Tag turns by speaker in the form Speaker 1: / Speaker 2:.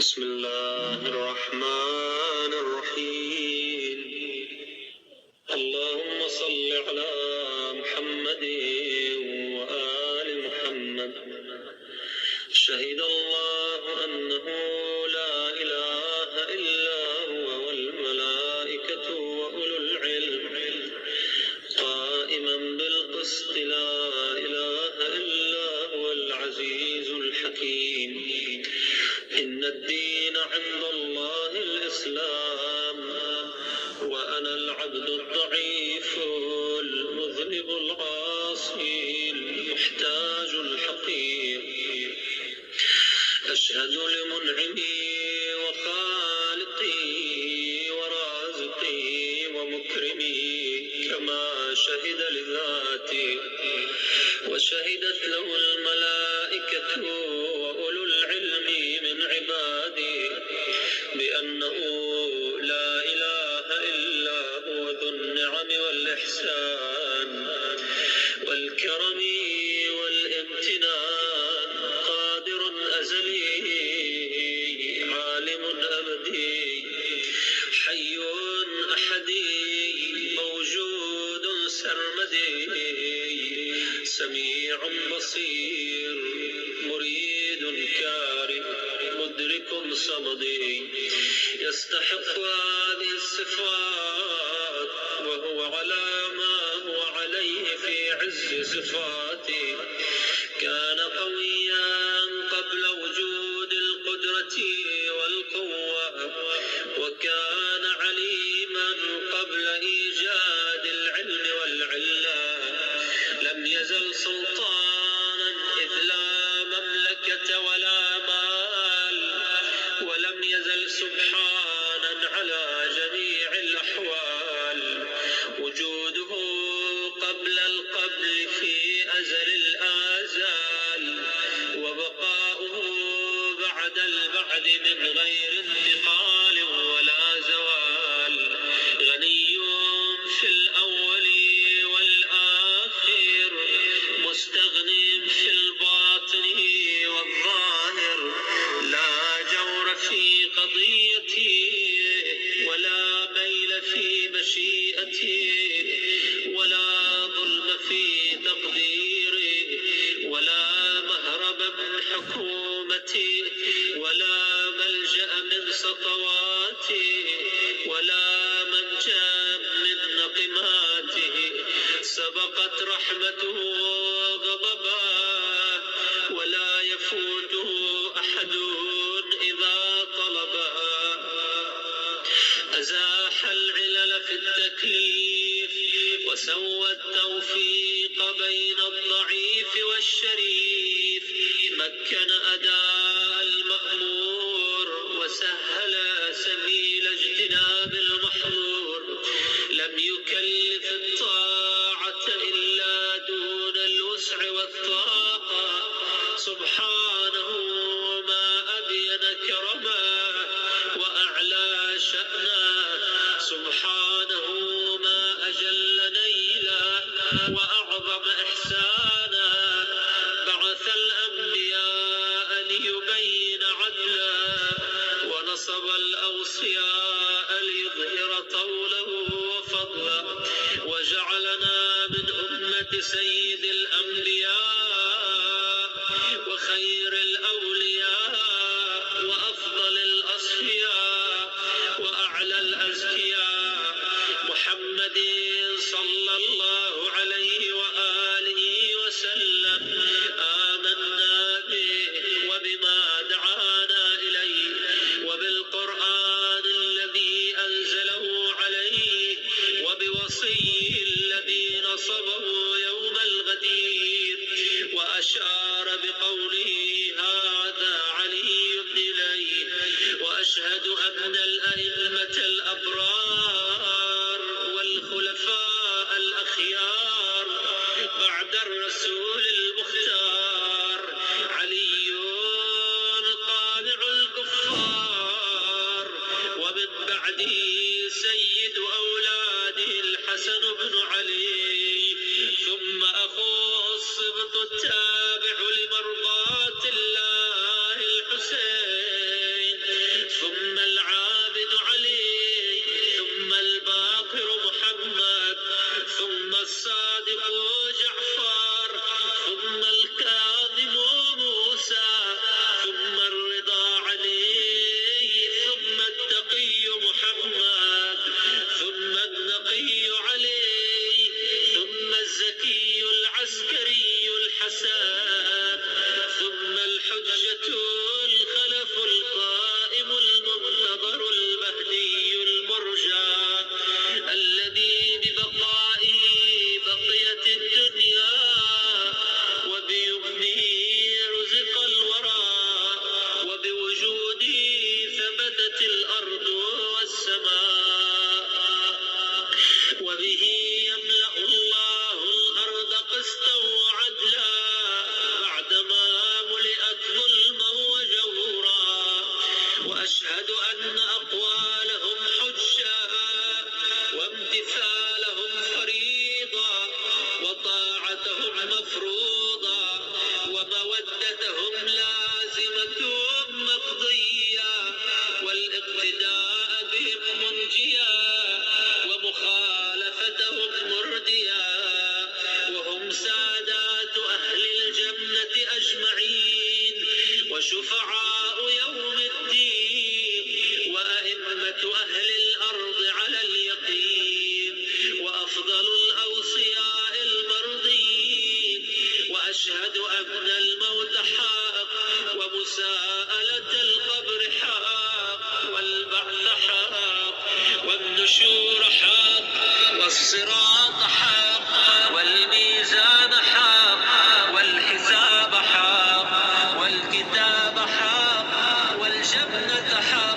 Speaker 1: بسم الله الرحمن الرحيم. اللهم صل على محمد وآل محمد. شهد الله أنه لا إله إلا هو والملائكة وأولو العلم قائما بالقسط لا إله إلا هو العزيز الحكيم. إن الدين عند الله الإسلام وأنا العبد الضعيف المذنب العاصي المحتاج الحقير. أشهد لمنعمي وخالقي ورازقي ومكرمي كما شهد لذاتي وشهدت له الملائكة وأولو العلم من عبادي بأنه لا إله إلا هو ذو النعم والإحسان والكرم والامتنان، قادر أزلي عالم أبدي حي أحدي موجود سرمدي سميع بصير مريد كارم مدرك صمدي. يستحق هذه الصفات وهو على ما هو عليه في عز صفاتي. كان قويا قبل وجود القدرة والقوة، وكان عليما قبل إيجاد العلم والعلة. لم يزل سلطانا إذ لا مملكة ولا مال، ولم يزل سبحانا على جميع الأحوال. وجوده قبل القبل في أزل الآزال، وبقاؤه بعد البعد من غير انتقال ولا زوال. غني في الأول والآخر مستغن في الباطن والظاهر. لا جور في قضيتي ولا ميل في مشيئتي ولا ظلم في تقديري ولا مهرب من حكومتي ولا ملجأ من سطواتي ولا منجا من نقماته. سبقت رحمته غضبا ولا يفوته أحد إذا طلبها. أزاح العلل في التكليف وسوى التوفيق بين الضعيف والشريف. مكن أداء المأمور وسهل سبيل اجتناب المحظور. لم يكلف الطاعة إلا دون الوسع والطاقة. سبحانه ما أبين كرما وأعلى شأنا. سبحانه ما أجل نيلا وأعظم إحسانا. بعث الأنبياء ليبين عدلا ونصب الأوصياء ليظهر طوله وفضلا. وجعلنا من أمة سيد الأنبياء وخير الأولياء وأفضل الأصفياء وأعلى الأزكياء محمد صلى الله عليه وآله وسلم. آمنا به وبما دعانا إليه وبالقرآن الذي أنزله عليه وبوصيه الذي نصبه يوم الغدير. وأشار بقوله هذا علي بن إليه. وأشهد أن الأئمة الأبرار والخلفاء الأخيار بعد الرسول المختار علي قامع الكفار، ومن بعده سيد أولاده الحسن بن علي، ثم أخوه الصبط التابع لمرضات الله الحسين ثم العابد علي، ثم الباقر محمد، ثم الصادق جعفر، ثم الكاظم موسى، ثم الرضا علي، ثم التقي محمد، ثم النقي علي، ثم الزكي العسكري الحسن، ثم الحجة الخلف القائم المنتظر المهدي المرجى الذي ببقائه بقيت الدنيا وبيمنه رزق الورى وبوجوده ثبتت الأرض والسماء وبه يملأ الله الأرض قسطا وعدلا بعدما ملئت ظلما وجورا. وأشهد أن أقوالهم حجة وامتثالهم فريضة وطاعتهم مفروضة ومودتهم لازمة مقضية والاقتداء بهم منجيا ومخالفتهم مرديا، وهم سادات أهل الجنة أجمعين وشفعاء يوم الدين وأئمة أهل الأرض على اليقين وأفضل الأوصياء المرضين. وأشهد أن الموت حق ومساءلة القبر حق والبعث حق والنشور حق والصراط حق والميزان حق والحساب حق والكتاب حق والجنة حق